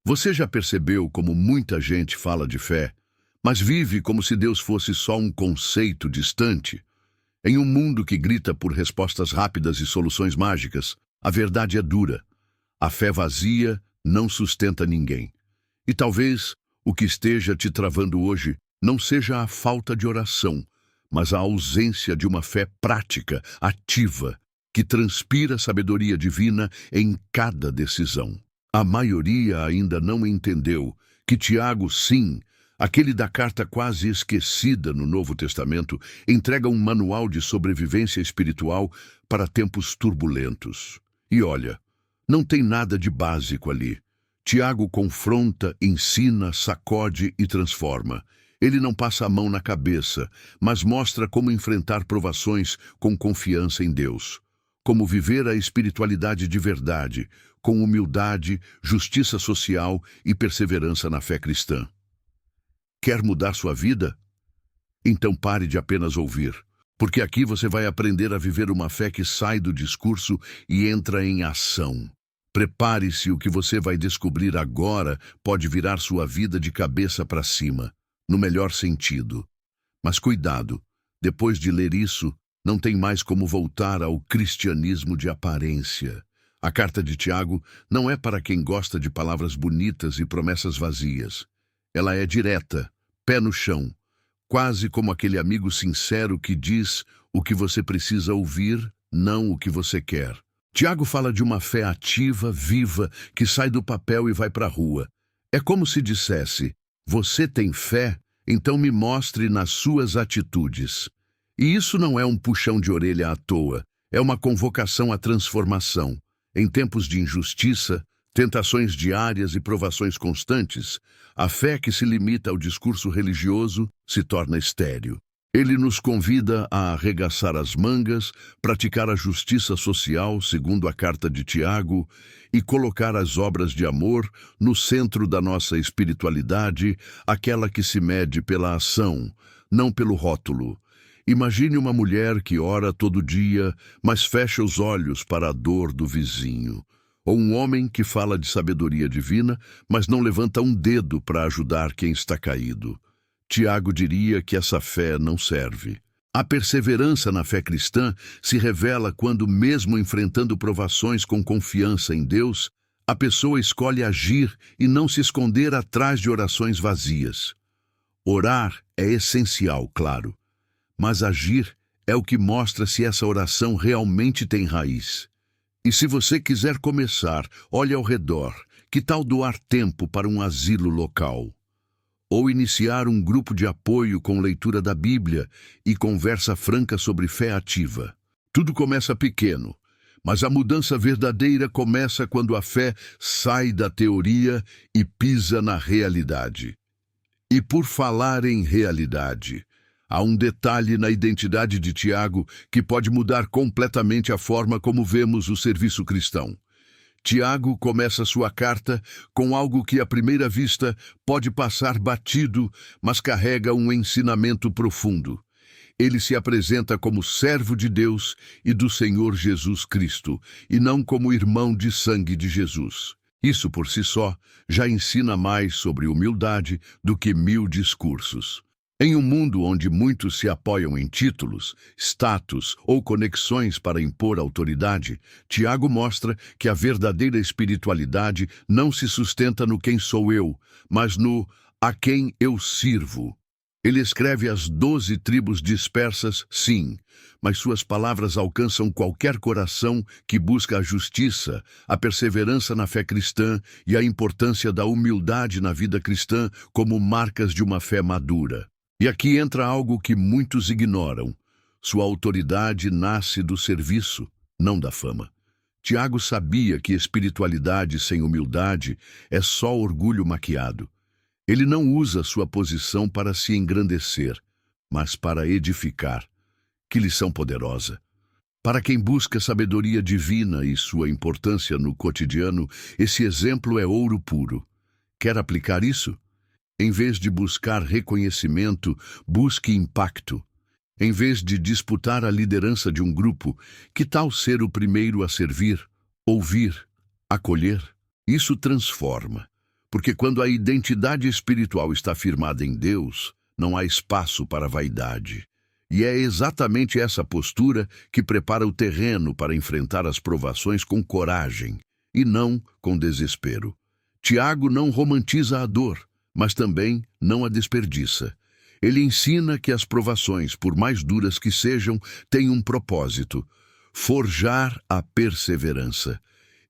Você já percebeu como muita gente fala de fé, mas vive como se Deus fosse só um conceito distante? Em um mundo que grita por respostas rápidas e soluções mágicas, a verdade é dura. A fé vazia não sustenta ninguém. E talvez o que esteja te travando hoje não seja a falta de oração, mas a ausência de uma fé prática, ativa, que transpira sabedoria divina em cada decisão. A maioria ainda não entendeu que Tiago, sim, aquele da carta quase esquecida no Novo Testamento, entrega um manual de sobrevivência espiritual para tempos turbulentos. E olha, não tem nada de básico ali. Tiago confronta, ensina, sacode e transforma. Ele não passa a mão na cabeça, mas mostra como enfrentar provações com confiança em Deus. Como viver a espiritualidade de verdade, com humildade, justiça social e perseverança na fé cristã. Quer mudar sua vida? Então pare de apenas ouvir, porque aqui você vai aprender a viver uma fé que sai do discurso e entra em ação. Prepare-se, o que você vai descobrir agora pode virar sua vida de cabeça para cima, no melhor sentido. Mas cuidado, depois de ler isso, não tem mais como voltar ao cristianismo de aparência. A carta de Tiago não é para quem gosta de palavras bonitas e promessas vazias. Ela é direta, pé no chão, quase como aquele amigo sincero que diz o que você precisa ouvir, não o que você quer. Tiago fala de uma fé ativa, viva, que sai do papel e vai para a rua. É como se dissesse: você tem fé? Então me mostre nas suas atitudes. E isso não é um puxão de orelha à toa, é uma convocação à transformação. Em tempos de injustiça, tentações diárias e provações constantes, a fé que se limita ao discurso religioso se torna estéril. Ele nos convida a arregaçar as mangas, praticar a justiça social, segundo a carta de Tiago, e colocar as obras de amor no centro da nossa espiritualidade, aquela que se mede pela ação, não pelo rótulo. Imagine uma mulher que ora todo dia, mas fecha os olhos para a dor do vizinho. Ou um homem que fala de sabedoria divina, mas não levanta um dedo para ajudar quem está caído. Tiago diria que essa fé não serve. A perseverança na fé cristã se revela quando, mesmo enfrentando provações com confiança em Deus, a pessoa escolhe agir e não se esconder atrás de orações vazias. Orar é essencial, claro, mas agir é o que mostra se essa oração realmente tem raiz. E se você quiser começar, olhe ao redor. Que tal doar tempo para um asilo local? Ou iniciar um grupo de apoio com leitura da Bíblia e conversa franca sobre fé ativa? Tudo começa pequeno, mas a mudança verdadeira começa quando a fé sai da teoria e pisa na realidade. E por falar em realidade, há um detalhe na identidade de Tiago que pode mudar completamente a forma como vemos o serviço cristão. Tiago começa sua carta com algo que à primeira vista pode passar batido, mas carrega um ensinamento profundo. Ele se apresenta como servo de Deus e do Senhor Jesus Cristo, e não como irmão de sangue de Jesus. Isso por si só já ensina mais sobre humildade do que 1000 discursos. Em um mundo onde muitos se apoiam em títulos, status ou conexões para impor autoridade, Tiago mostra que a verdadeira espiritualidade não se sustenta no quem sou eu, mas no a quem eu sirvo. Ele escreve as 12 tribos dispersas, sim, mas suas palavras alcançam qualquer coração que busca a justiça, a perseverança na fé cristã e a importância da humildade na vida cristã como marcas de uma fé madura. E aqui entra algo que muitos ignoram. Sua autoridade nasce do serviço, não da fama. Tiago sabia que espiritualidade sem humildade é só orgulho maquiado. Ele não usa sua posição para se engrandecer, mas para edificar. Que lição poderosa! Para quem busca sabedoria divina e sua importância no cotidiano, esse exemplo é ouro puro. Quer aplicar isso? Em vez de buscar reconhecimento, busque impacto. Em vez de disputar a liderança de um grupo, que tal ser o primeiro a servir, ouvir, acolher? Isso transforma. Porque quando a identidade espiritual está firmada em Deus, não há espaço para vaidade. E é exatamente essa postura que prepara o terreno para enfrentar as provações com coragem, e não com desespero. Tiago não romantiza a dor, mas também não a desperdiça. Ele ensina que as provações, por mais duras que sejam, têm um propósito: forjar a perseverança.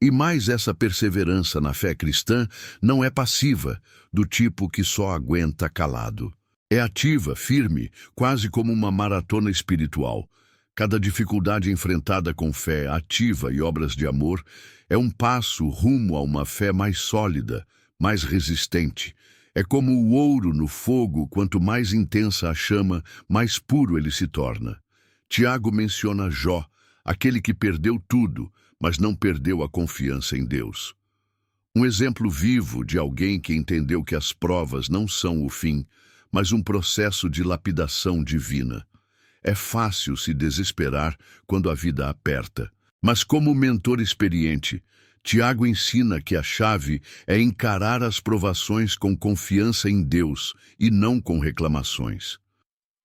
E mais, essa perseverança na fé cristã não é passiva, do tipo que só aguenta calado. É ativa, firme, quase como uma maratona espiritual. Cada dificuldade enfrentada com fé ativa e obras de amor é um passo rumo a uma fé mais sólida, mais resistente. É como o ouro no fogo: quanto mais intensa a chama, mais puro ele se torna. Tiago menciona Jó, aquele que perdeu tudo, mas não perdeu a confiança em Deus. Um exemplo vivo de alguém que entendeu que as provas não são o fim, mas um processo de lapidação divina. É fácil se desesperar quando a vida aperta, mas como mentor experiente, Tiago ensina que a chave é encarar as provações com confiança em Deus e não com reclamações.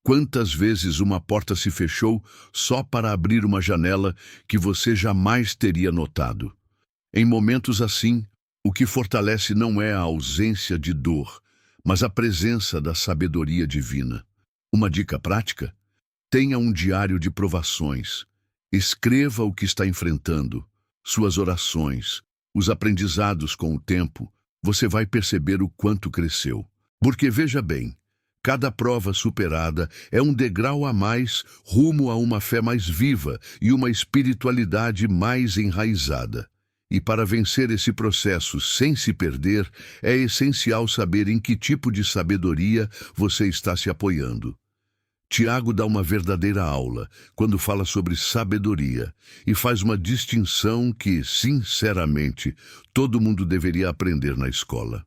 Quantas vezes uma porta se fechou só para abrir uma janela que você jamais teria notado? Em momentos assim, o que fortalece não é a ausência de dor, mas a presença da sabedoria divina. Uma dica prática? Tenha um diário de provações. Escreva o que está enfrentando, suas orações, os aprendizados. Com o tempo, você vai perceber o quanto cresceu. Porque veja bem, cada prova superada é um degrau a mais rumo a uma fé mais viva e uma espiritualidade mais enraizada. E para vencer esse processo sem se perder, é essencial saber em que tipo de sabedoria você está se apoiando. Tiago dá uma verdadeira aula quando fala sobre sabedoria e faz uma distinção que, sinceramente, todo mundo deveria aprender na escola.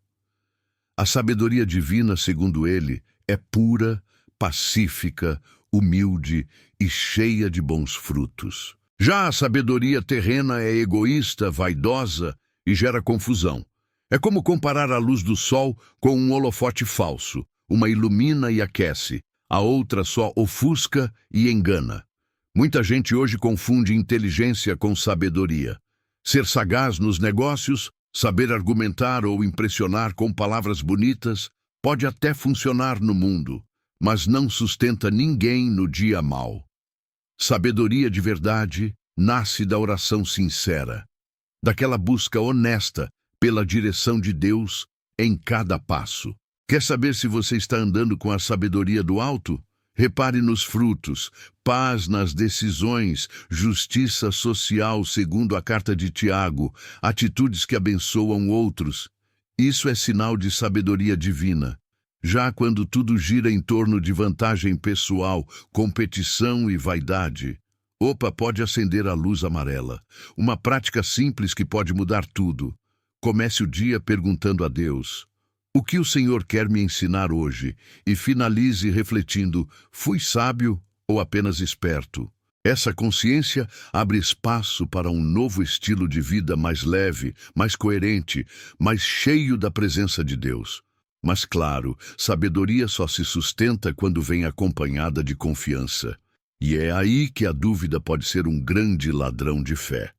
A sabedoria divina, segundo ele, é pura, pacífica, humilde e cheia de bons frutos. Já a sabedoria terrena é egoísta, vaidosa e gera confusão. É como comparar a luz do sol com um holofote falso. Uma ilumina e aquece, a outra só ofusca e engana. Muita gente hoje confunde inteligência com sabedoria. Ser sagaz nos negócios, saber argumentar ou impressionar com palavras bonitas, pode até funcionar no mundo, mas não sustenta ninguém no dia mau. Sabedoria de verdade nasce da oração sincera, daquela busca honesta pela direção de Deus em cada passo. Quer saber se você está andando com a sabedoria do alto? Repare nos frutos: paz nas decisões, justiça social segundo a carta de Tiago, atitudes que abençoam outros. Isso é sinal de sabedoria divina. Já quando tudo gira em torno de vantagem pessoal, competição e vaidade, pode acender a luz amarela. Uma prática simples que pode mudar tudo. Comece o dia perguntando a Deus: o que o Senhor quer me ensinar hoje? E finalize refletindo: fui sábio ou apenas esperto? Essa consciência abre espaço para um novo estilo de vida mais leve, mais coerente, mais cheio da presença de Deus. Mas claro, sabedoria só se sustenta quando vem acompanhada de confiança. E é aí que a dúvida pode ser um grande ladrão de fé.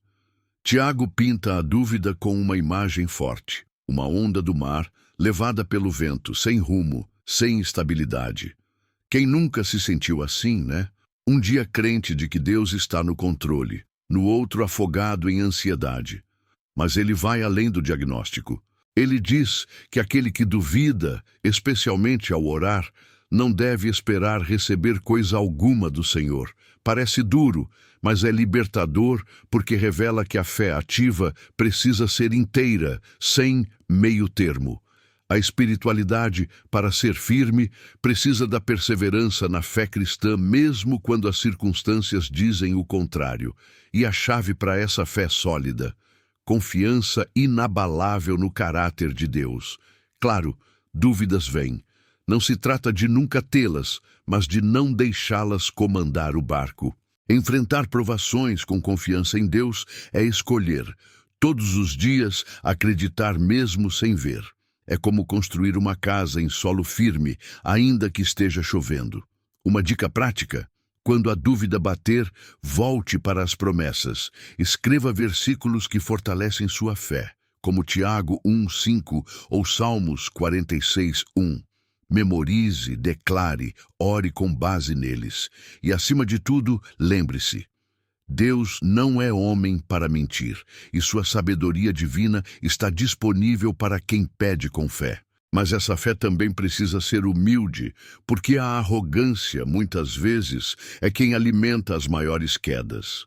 Tiago pinta a dúvida com uma imagem forte: uma onda do mar, levada pelo vento, sem rumo, sem estabilidade. Quem nunca se sentiu assim, né? Um dia crente de que Deus está no controle, no outro afogado em ansiedade. Mas ele vai além do diagnóstico. Ele diz que aquele que duvida, especialmente ao orar, não deve esperar receber coisa alguma do Senhor. Parece duro, mas é libertador porque revela que a fé ativa precisa ser inteira, sem meio termo. A espiritualidade, para ser firme, precisa da perseverança na fé cristã, mesmo quando as circunstâncias dizem o contrário. E a chave para essa fé sólida: confiança inabalável no caráter de Deus. Claro, dúvidas vêm. Não se trata de nunca tê-las, mas de não deixá-las comandar o barco. Enfrentar provações com confiança em Deus é escolher, todos os dias, acreditar mesmo sem ver. é como construir uma casa em solo firme, ainda que esteja chovendo. Uma dica prática: quando a dúvida bater, volte para as promessas. Escreva versículos que fortalecem sua fé, como Tiago 1:5 ou Salmos 46:1. Memorize, declare, ore com base neles. E, acima de tudo, lembre-se: Deus não é homem para mentir, e sua sabedoria divina está disponível para quem pede com fé. Mas essa fé também precisa ser humilde, porque a arrogância, muitas vezes, é quem alimenta as maiores quedas.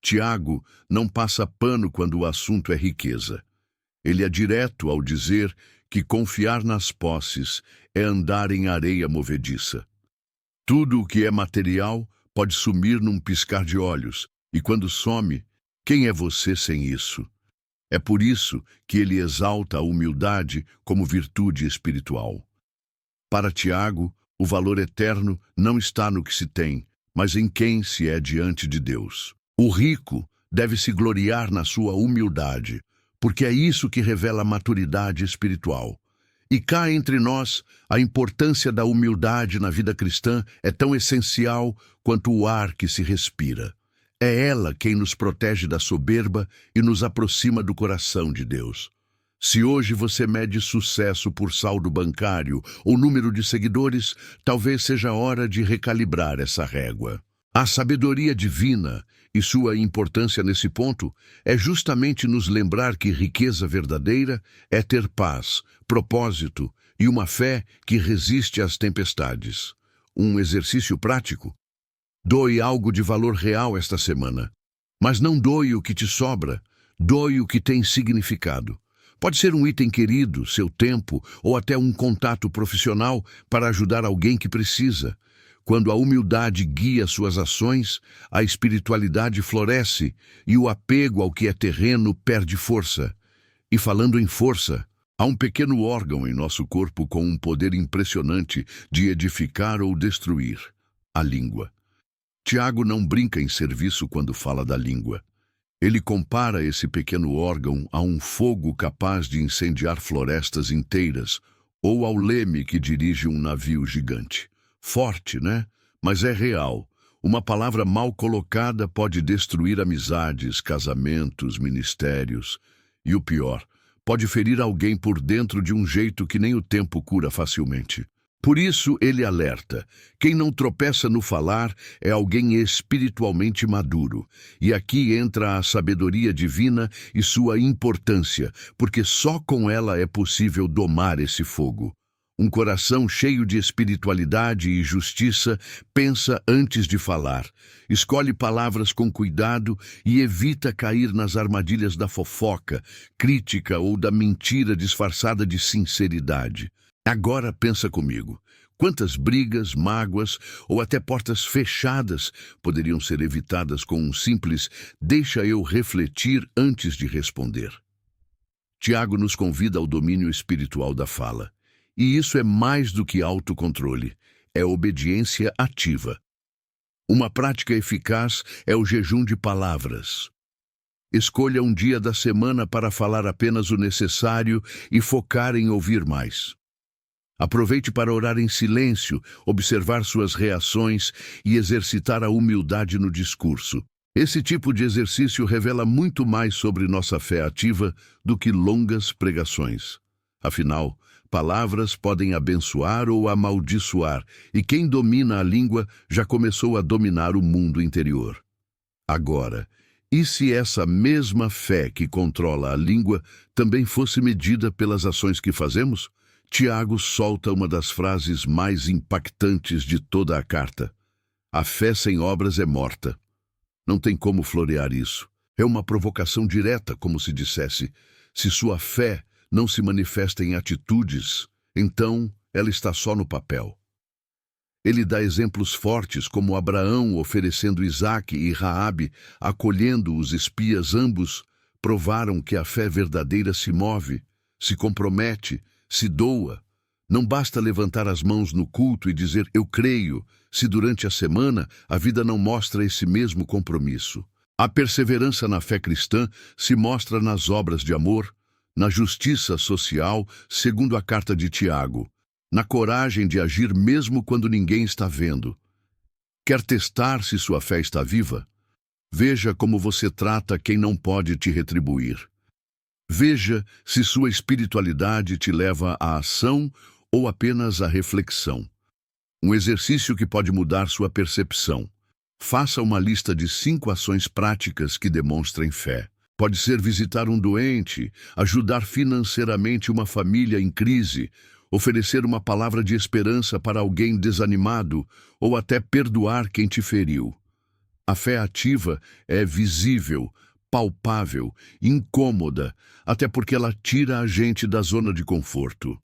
Tiago não passa pano quando o assunto é riqueza. Ele é direto ao dizer que confiar nas posses é andar em areia movediça. Tudo o que é material pode sumir num piscar de olhos, e quando some, quem é você sem isso? É por isso que ele exalta a humildade como virtude espiritual. Para Tiago, o valor eterno não está no que se tem, mas em quem se é diante de Deus. O rico deve se gloriar na sua humildade, porque é isso que revela a maturidade espiritual. E cá entre nós, a importância da humildade na vida cristã é tão essencial quanto o ar que se respira. É ela quem nos protege da soberba e nos aproxima do coração de Deus. Se hoje você mede sucesso por saldo bancário ou número de seguidores, talvez seja hora de recalibrar essa régua. A sabedoria divina e sua importância nesse ponto é justamente nos lembrar que riqueza verdadeira é ter paz, propósito e uma fé que resiste às tempestades. Um exercício prático: doe algo de valor real esta semana. Mas não doe o que te sobra, doe o que tem significado. Pode ser um item querido, seu tempo ou até um contato profissional para ajudar alguém que precisa. Quando a humildade guia suas ações, a espiritualidade floresce e o apego ao que é terreno perde força. E falando em força, há um pequeno órgão em nosso corpo com um poder impressionante de edificar ou destruir: a língua. Tiago não brinca em serviço quando fala da língua. Ele compara esse pequeno órgão a um fogo capaz de incendiar florestas inteiras, ou ao leme que dirige um navio gigante. Forte, né? Mas é real. Uma palavra mal colocada pode destruir amizades, casamentos, ministérios. E o pior, pode ferir alguém por dentro de um jeito que nem o tempo cura facilmente. Por isso, ele alerta: quem não tropeça no falar é alguém espiritualmente maduro. E aqui entra a sabedoria divina e sua importância, porque só com ela é possível domar esse fogo. Um coração cheio de espiritualidade e justiça pensa antes de falar, escolhe palavras com cuidado e evita cair nas armadilhas da fofoca, crítica ou da mentira disfarçada de sinceridade. Agora pensa comigo: quantas brigas, mágoas ou até portas fechadas poderiam ser evitadas com um simples "deixa eu refletir antes de responder"? Tiago nos convida ao domínio espiritual da fala. E isso é mais do que autocontrole, é obediência ativa. Uma prática eficaz é o jejum de palavras. Escolha um dia da semana para falar apenas o necessário e focar em ouvir mais. Aproveite para orar em silêncio, observar suas reações e exercitar a humildade no discurso. Esse tipo de exercício revela muito mais sobre nossa fé ativa do que longas pregações. Afinal, palavras podem abençoar ou amaldiçoar, e quem domina a língua já começou a dominar o mundo interior. Agora, e se essa mesma fé que controla a língua também fosse medida pelas ações que fazemos? Tiago solta uma das frases mais impactantes de toda a carta: a fé sem obras é morta. Não tem como florear isso. É uma provocação direta, como se dissesse: se sua fé não se manifesta em atitudes, então ela está só no papel. Ele dá exemplos fortes, como Abraão oferecendo Isaque e Raabe acolhendo os espias. Ambos provaram que a fé verdadeira se move, se compromete, se doa. Não basta levantar as mãos no culto e dizer "eu creio", se durante a semana a vida não mostra esse mesmo compromisso. A perseverança na fé cristã se mostra nas obras de amor, na justiça social, segundo a carta de Tiago, na coragem de agir mesmo quando ninguém está vendo. Quer testar se sua fé está viva? Veja como você trata quem não pode te retribuir. Veja se sua espiritualidade te leva à ação ou apenas à reflexão. Um exercício que pode mudar sua percepção. Faça uma lista de 5 ações práticas que demonstrem fé. Pode ser visitar um doente, ajudar financeiramente uma família em crise, oferecer uma palavra de esperança para alguém desanimado ou até perdoar quem te feriu. A fé ativa é visível, palpável, incômoda, até porque ela tira a gente da zona de conforto.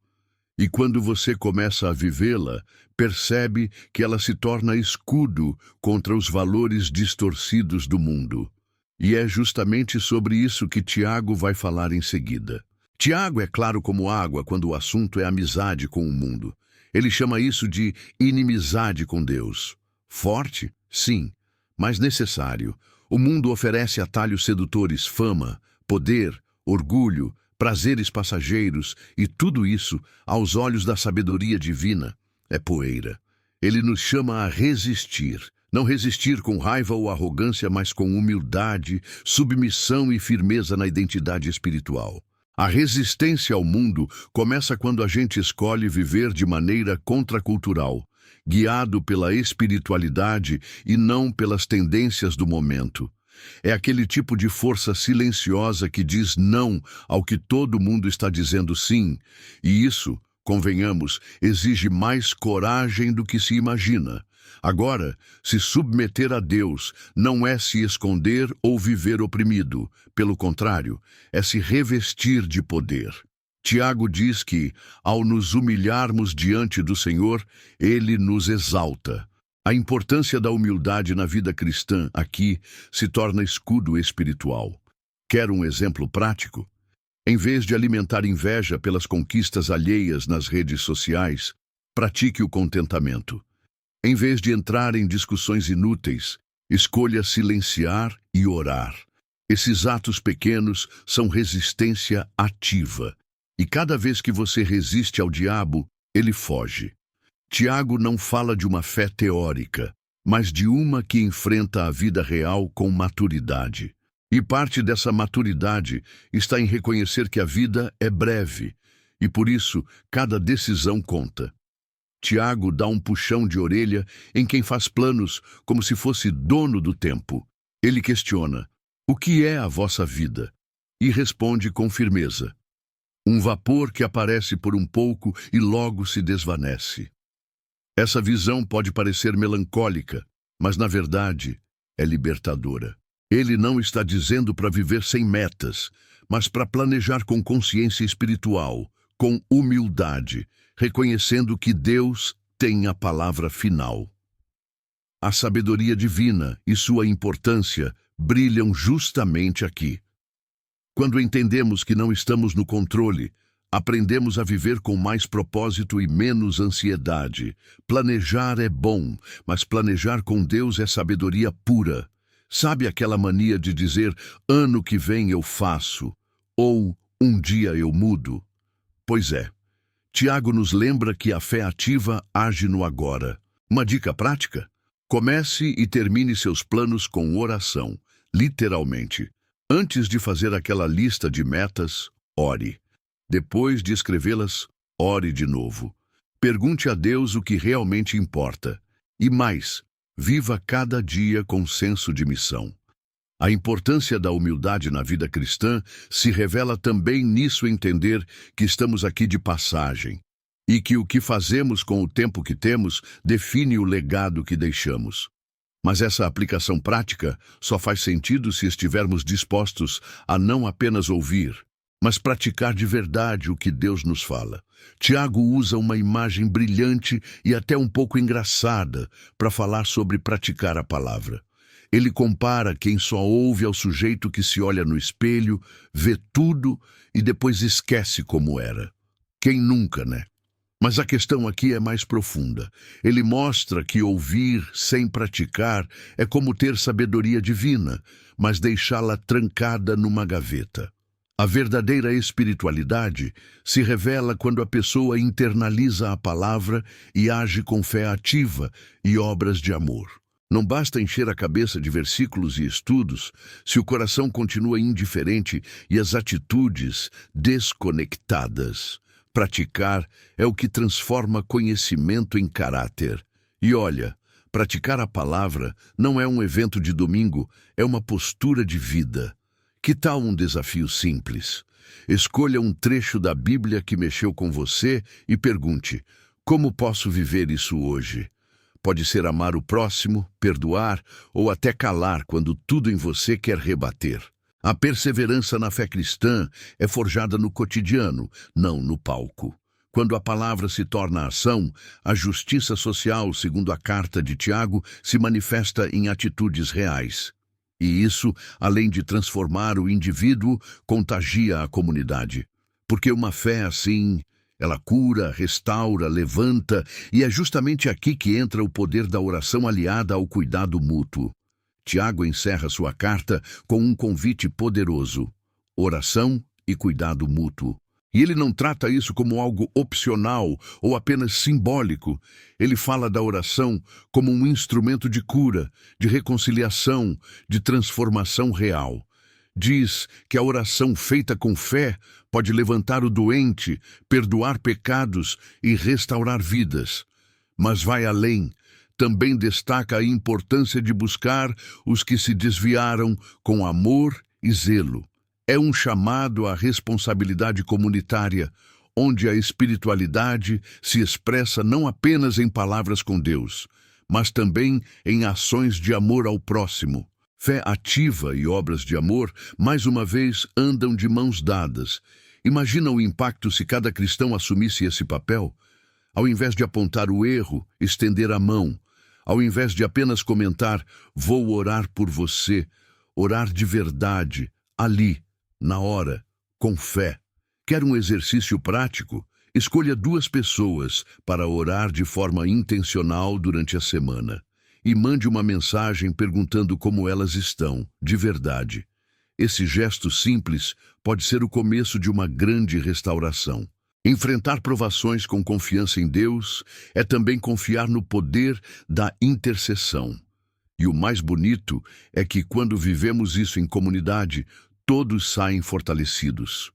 E quando você começa a vivê-la, percebe que ela se torna escudo contra os valores distorcidos do mundo. E é justamente sobre isso que Tiago vai falar em seguida. Tiago é claro como água quando o assunto é amizade com o mundo. Ele chama isso de inimizade com Deus. Forte? Sim, mas necessário. O mundo oferece atalhos sedutores, fama, poder, orgulho, prazeres passageiros, e tudo isso, aos olhos da sabedoria divina, é poeira. Ele nos chama a resistir. Não resistir com raiva ou arrogância, mas com humildade, submissão e firmeza na identidade espiritual. A resistência ao mundo começa quando a gente escolhe viver de maneira contracultural, guiado pela espiritualidade e não pelas tendências do momento. É aquele tipo de força silenciosa que diz não ao que todo mundo está dizendo sim, e isso, convenhamos, exige mais coragem do que se imagina. Agora, se submeter a Deus não é se esconder ou viver oprimido. Pelo contrário, é se revestir de poder. Tiago diz que, ao nos humilharmos diante do Senhor, Ele nos exalta. A importância da humildade na vida cristã aqui se torna escudo espiritual. Quer um exemplo prático? Em vez de alimentar inveja pelas conquistas alheias nas redes sociais, pratique o contentamento. Em vez de entrar em discussões inúteis, escolha silenciar e orar. Esses atos pequenos são resistência ativa. E cada vez que você resiste ao diabo, ele foge. Tiago não fala de uma fé teórica, mas de uma que enfrenta a vida real com maturidade. E parte dessa maturidade está em reconhecer que a vida é breve, e por isso cada decisão conta. Tiago dá um puxão de orelha em quem faz planos como se fosse dono do tempo. Ele questiona: o que é a vossa vida? E responde com firmeza: um vapor que aparece por um pouco e logo se desvanece. Essa visão pode parecer melancólica, mas na verdade é libertadora. Ele não está dizendo para viver sem metas, mas para planejar com consciência espiritual, com humildade, reconhecendo que Deus tem a palavra final. A sabedoria divina e sua importância brilham justamente aqui. Quando entendemos que não estamos no controle, aprendemos a viver com mais propósito e menos ansiedade. Planejar é bom, mas planejar com Deus é sabedoria pura. Sabe aquela mania de dizer, ano que vem eu faço, ou um dia eu mudo? Pois é. Tiago nos lembra que a fé ativa age no agora. Uma dica prática? Comece e termine seus planos com oração, literalmente. Antes de fazer aquela lista de metas, ore. Depois de escrevê-las, ore de novo. Pergunte a Deus o que realmente importa. E mais, viva cada dia com senso de missão. A importância da humildade na vida cristã se revela também nisso entender que estamos aqui de passagem e que o que fazemos com o tempo que temos define o legado que deixamos. Mas essa aplicação prática só faz sentido se estivermos dispostos a não apenas ouvir, mas praticar de verdade o que Deus nos fala. Tiago usa uma imagem brilhante e até um pouco engraçada para falar sobre praticar a palavra. Ele compara quem só ouve ao sujeito que se olha no espelho, vê tudo e depois esquece como era. Quem nunca, né? Mas a questão aqui é mais profunda. Ele mostra que ouvir sem praticar é como ter sabedoria divina, mas deixá-la trancada numa gaveta. A verdadeira espiritualidade se revela quando a pessoa internaliza a palavra e age com fé ativa e obras de amor. Não basta encher a cabeça de versículos e estudos se o coração continua indiferente e as atitudes desconectadas. Praticar é o que transforma conhecimento em caráter. E olha, praticar a palavra não é um evento de domingo, é uma postura de vida. Que tal um desafio simples? Escolha um trecho da Bíblia que mexeu com você e pergunte: como posso viver isso hoje? Pode ser amar o próximo, perdoar ou até calar quando tudo em você quer rebater. A perseverança na fé cristã é forjada no cotidiano, não no palco. Quando a palavra se torna ação, a justiça social, segundo a carta de Tiago, se manifesta em atitudes reais. E isso, além de transformar o indivíduo, contagia a comunidade. Porque uma fé assim, ela cura, restaura, levanta, e é justamente aqui que entra o poder da oração aliada ao cuidado mútuo. Tiago encerra sua carta com um convite poderoso: oração e cuidado mútuo. E ele não trata isso como algo opcional ou apenas simbólico. Ele fala da oração como um instrumento de cura, de reconciliação, de transformação real. Diz que a oração feita com fé pode levantar o doente, perdoar pecados e restaurar vidas. Mas vai além. Também destaca a importância de buscar os que se desviaram com amor e zelo. É um chamado à responsabilidade comunitária, onde a espiritualidade se expressa não apenas em palavras com Deus, mas também em ações de amor ao próximo. Fé ativa e obras de amor, mais uma vez, andam de mãos dadas. Imagina o impacto se cada cristão assumisse esse papel? Ao invés de apontar o erro, estender a mão. Ao invés de apenas comentar: vou orar por você, orar de verdade, ali, na hora, com fé. Quer um exercício prático? Escolha 2 pessoas para orar de forma intencional durante a semana e mande uma mensagem perguntando como elas estão, de verdade. Esse gesto simples pode ser o começo de uma grande restauração. Enfrentar provações com confiança em Deus é também confiar no poder da intercessão. E o mais bonito é que quando vivemos isso em comunidade, todos saem fortalecidos.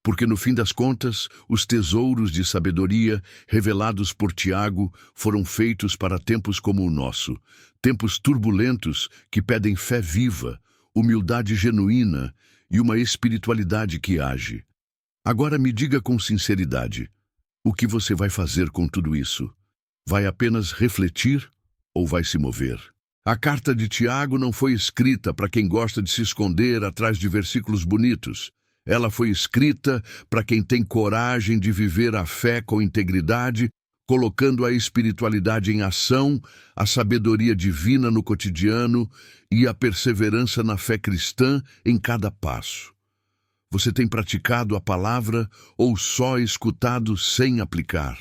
Porque no fim das contas, os tesouros de sabedoria revelados por Tiago foram feitos para tempos como o nosso, tempos turbulentos que pedem fé viva, humildade genuína e uma espiritualidade que age. Agora me diga com sinceridade, o que você vai fazer com tudo isso? Vai apenas refletir ou vai se mover? A carta de Tiago não foi escrita para quem gosta de se esconder atrás de versículos bonitos. Ela foi escrita para quem tem coragem de viver a fé com integridade, colocando a espiritualidade em ação, a sabedoria divina no cotidiano e a perseverança na fé cristã em cada passo. Você tem praticado a palavra ou só escutado sem aplicar?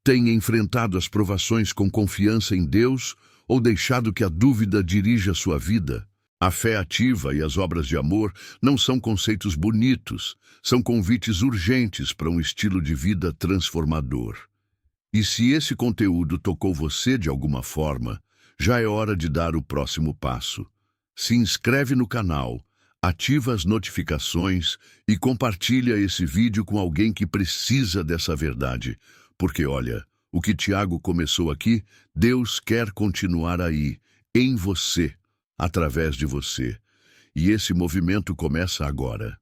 Tem enfrentado as provações com confiança em Deus ou deixado que a dúvida dirija sua vida? A fé ativa e as obras de amor não são conceitos bonitos, são convites urgentes para um estilo de vida transformador. E se esse conteúdo tocou você de alguma forma, já é hora de dar o próximo passo. Se inscreve no canal, ativa as notificações e compartilha esse vídeo com alguém que precisa dessa verdade. Porque olha, o que Tiago começou aqui, Deus quer continuar aí, em você, através de você. E esse movimento começa agora.